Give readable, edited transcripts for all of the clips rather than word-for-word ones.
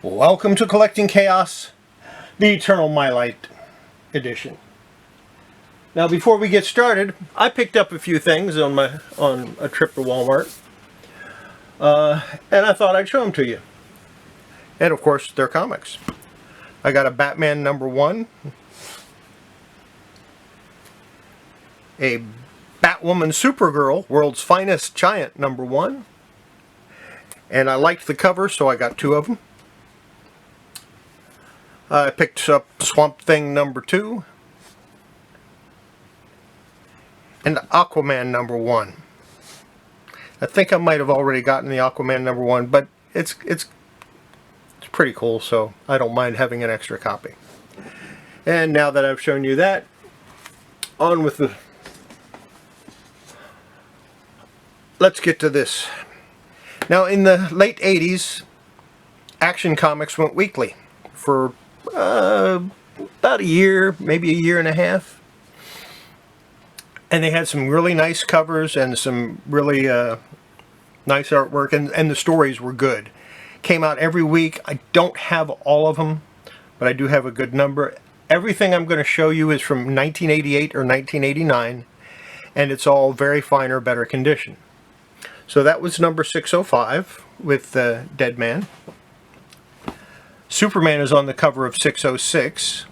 Welcome to Collecting Chaos, the Eternal Mylite edition. Now before we get started, I picked up a few things on a trip to Walmart. And I thought I'd show them to you. And of course, they're comics. I got a Batman #1, a Batwoman Supergirl, World's Finest Giant #1, and I liked the cover, so I got 2 of them. I picked up Swamp Thing #2 and Aquaman #1. I think I might have already gotten the Aquaman #1, but it's pretty cool, so I don't mind having an extra copy. And now that I've shown you that, on with the... Let's get to this. Now, in the late 80s, Action Comics went weekly for about a year, maybe a year and a half. And they had some really nice covers and some really nice artwork, and the stories were good. Came out every week. I don't have all of them, but I do have a good number. Everything I'm going to show you is from 1988 or 1989, and it's all very fine or better condition. So that was number 605 with Dead Man. Superman is on the cover of 606.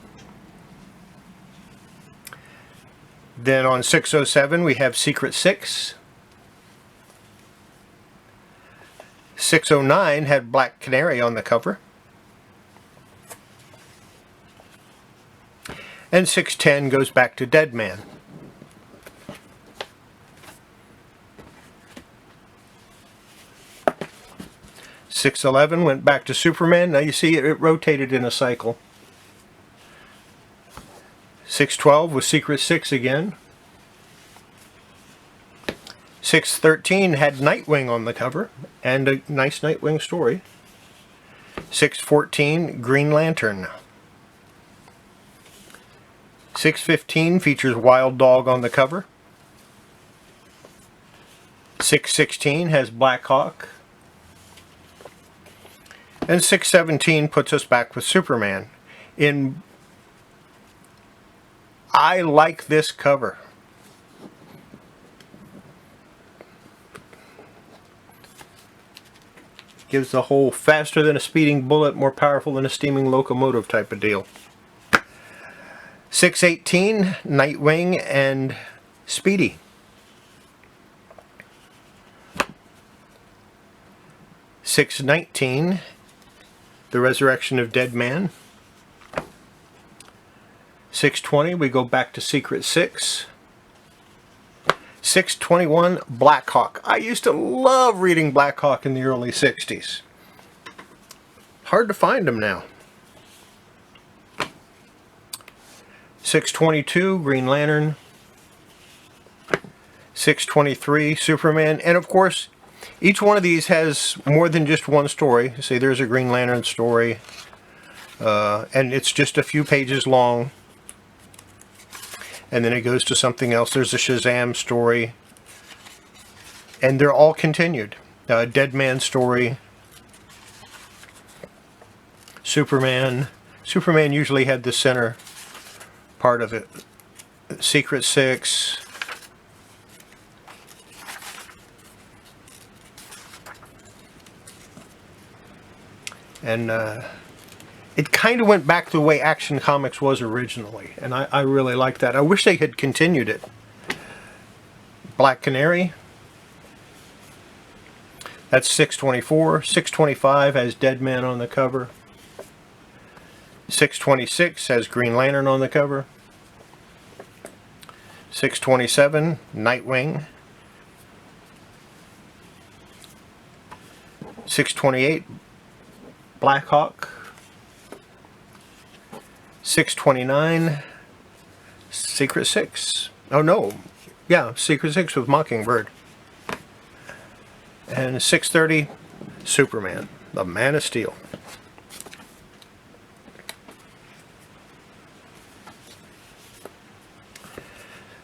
Then on 607 we have Secret 6. 609 had Black Canary on the cover. And 610 goes back to Dead Man. .611 went back to Superman. Now you see it rotated in a cycle. 612 was Secret 6 again. 613 had Nightwing on the cover, and a nice Nightwing story. 614, Green Lantern. 615 features Wild Dog on the cover. 616 has Black Hawk. And 617 puts us back with Superman. I like this cover. Gives the whole faster than a speeding bullet, more powerful than a steaming locomotive type of deal. 618, Nightwing and Speedy. 619, The Resurrection of Dead Man. 620, we go back to Secret 6. 621, Black Hawk. I used to love reading Black Hawk in the early 60s. Hard to find them now. 622, Green Lantern. 623, Superman. And of course, each one of these has more than just one story. See, there's a Green Lantern story. And it's just a few pages long. And then it goes to something else. There's a Shazam story. And they're all continued. Dead Man story. Superman. Superman usually had the center part of it. Secret 6. And it kind of went back to the way Action Comics was originally, and I really like that. I wish they had continued it. Black Canary. That's 624. 625 has Dead Man on the cover. 626 has Green Lantern on the cover. 627, Nightwing. 628, Black Hawk. 629, Secret 6. Oh no, yeah, Secret 6 with Mockingbird. And 630, Superman, the Man of Steel.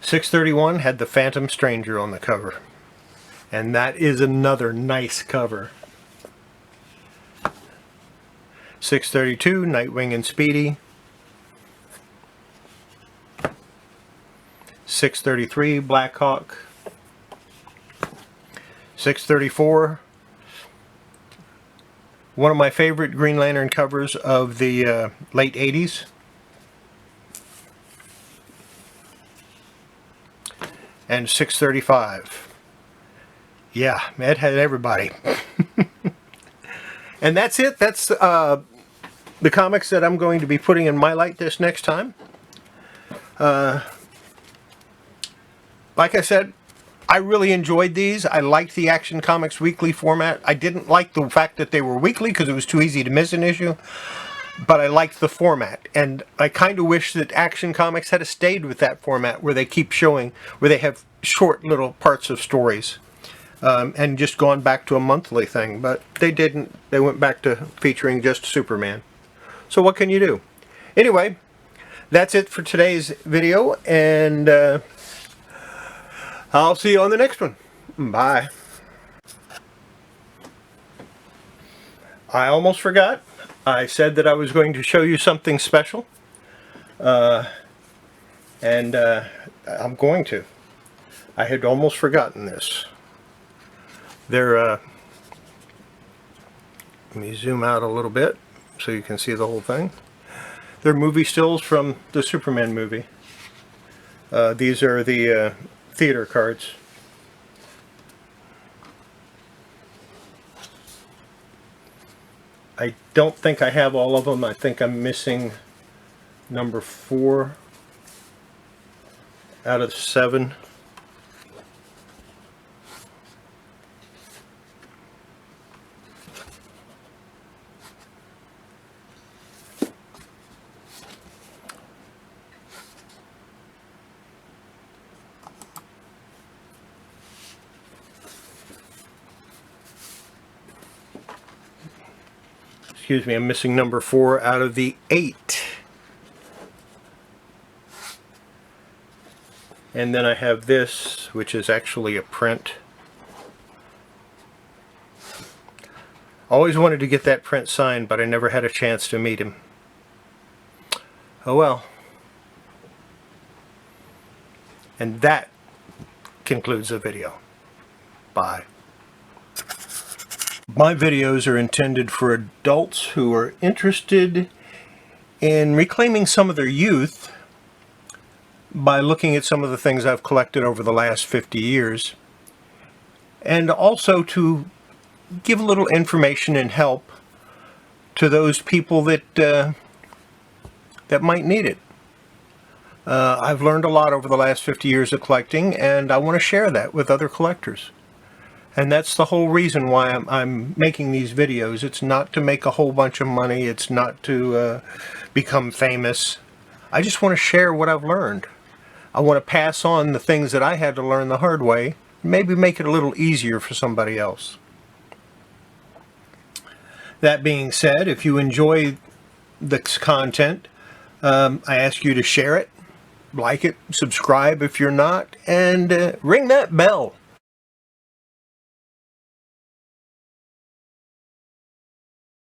.631 had the Phantom Stranger on the cover. And that is another nice cover. 632, Nightwing and Speedy. 633, Blackhawk. 634, one of my favorite Green Lantern covers of the late 80s. And 635. Yeah, Ed had everybody. And that's it. That's the comics that I'm going to be putting in Mylite this next time. Like I said, I really enjoyed these. I liked the Action Comics weekly format. I didn't like the fact that they were weekly because it was too easy to miss an issue. But I liked the format. And I kind of wish that Action Comics had stayed with that format where they keep showing, where they have short little parts of stories. And just gone back to a monthly thing. But they didn't. They went back to featuring just Superman. So what can you do? Anyway, that's it for today's video. And I'll see you on the next one. Bye. I almost forgot. I said that I was going to show you something special. And I'm going to. I had almost forgotten this. Let me zoom out a little bit so you can see the whole thing. They're movie stills from the Superman movie. These are the theater cards. I don't think I have all of them. I think I'm missing number 4 out of 7. Excuse me, I'm missing number 4 out of the 8. And then I have this, which is actually a print. Always wanted to get that print signed, but I never had a chance to meet him. Oh well. And that concludes the video. Bye. My videos are intended for adults who are interested in reclaiming some of their youth by looking at some of the things I've collected over the last 50 years, and also to give a little information and help to those people that that might need it. I've learned a lot over the last 50 years of collecting, and I want to share that with other collectors. And that's the whole reason why I'm making these videos. It's not to make a whole bunch of money. It's not to become famous. I just want to share what I've learned. I want to pass on the things that I had to learn the hard way. Maybe make it a little easier for somebody else. That being said, if you enjoy this content, I ask you to share it, like it, subscribe if you're not, and ring that bell.